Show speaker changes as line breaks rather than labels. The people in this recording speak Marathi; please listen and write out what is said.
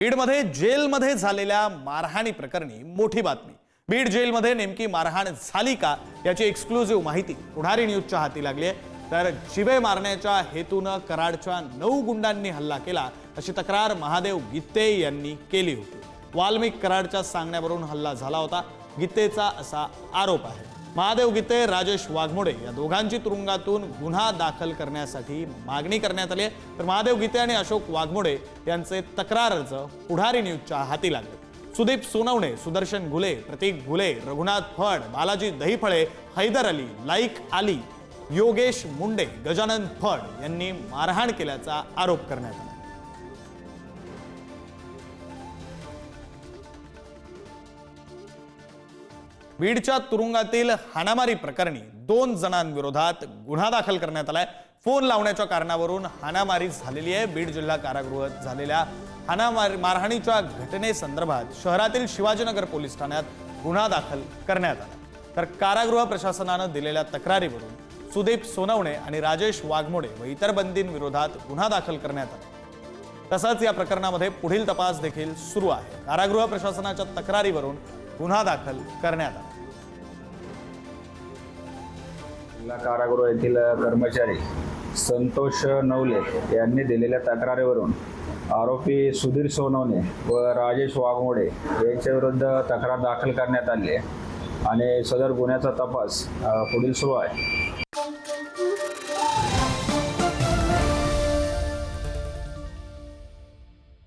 बीडमध्ये जेलमध्ये झालेल्या मारहाणी प्रकरणी मोठी बातमी। बीड जेलमध्ये नेमकी मारहाण झाली का याची एक्सक्लुझिव्ह माहिती पुढारी न्यूजच्या हाती लागली आहे। तर जिवे मारण्याच्या हेतूने कराडच्या 9 गुंडांनी हल्ला केला अशी तक्रार महादेव गित्ते यांनी केली होती। वाल्मिक कराडच्या सांगण्यावरून हल्ला झाला होता, गित्तेचा असा आरोप आहे। महादेव गित्ते, राजेश वाघमोडे या दोघांची तुरुंगातून गुन्हा दाखल करण्यासाठी मागणी करण्यात आली आहे। तर महादेव गित्ते आणि अशोक वाघमोडे यांचे तक्रार अर्ज पुढारी न्यूजच्या हाती लागले। सुदीप सोनवणे, सुदर्शन घुले, प्रतीक घुले, रघुनाथ फड, बालाजी दहीफळे, हैदर अली, लाईक आली, योगेश मुंडे, गजानन फड यांनी मारहाण केल्याचा आरोप करण्यात आला। बीडच्या तुरुंगातील हाणामारी प्रकरणी 2 जणांविरोधात गुन्हा दाखल करण्यात आलाय। फोन लावण्याच्या कारणावरून हाणामारी झालेली आहे। बीड जिल्हा कारागृहात झालेल्या मारहाणीच्या घटनेसंदर्भात शहरातील शिवाजीनगर पोलीस ठाण्यात गुन्हा दाखल करण्यात आला। तर कारागृह प्रशासनाने दिलेल्या तक्रारीवरून सुदीप सोनवणे आणि राजेश वाघमोडे व इतर बंदींविरोधात गुन्हा दाखल करण्यात आला। तसंच या प्रकरणामध्ये पुढील तपास देखील सुरू आहे। कारागृह प्रशासनाच्या तक्रारीवरून गुन्हा दाखल करण्यात आला।
जिल्हा कारागृह येथील कर्मचारी संतोष नवले यांनी दिलेल्या तक्रारीवरून आरोपी सुधीर सोनवणे व राजेश वाघमोडे यांच्या विरुद्ध तक्रार दाखल करण्यात आली आहे आणि सदर गुन्ह्याचा तपास पुढील सुरू आहे।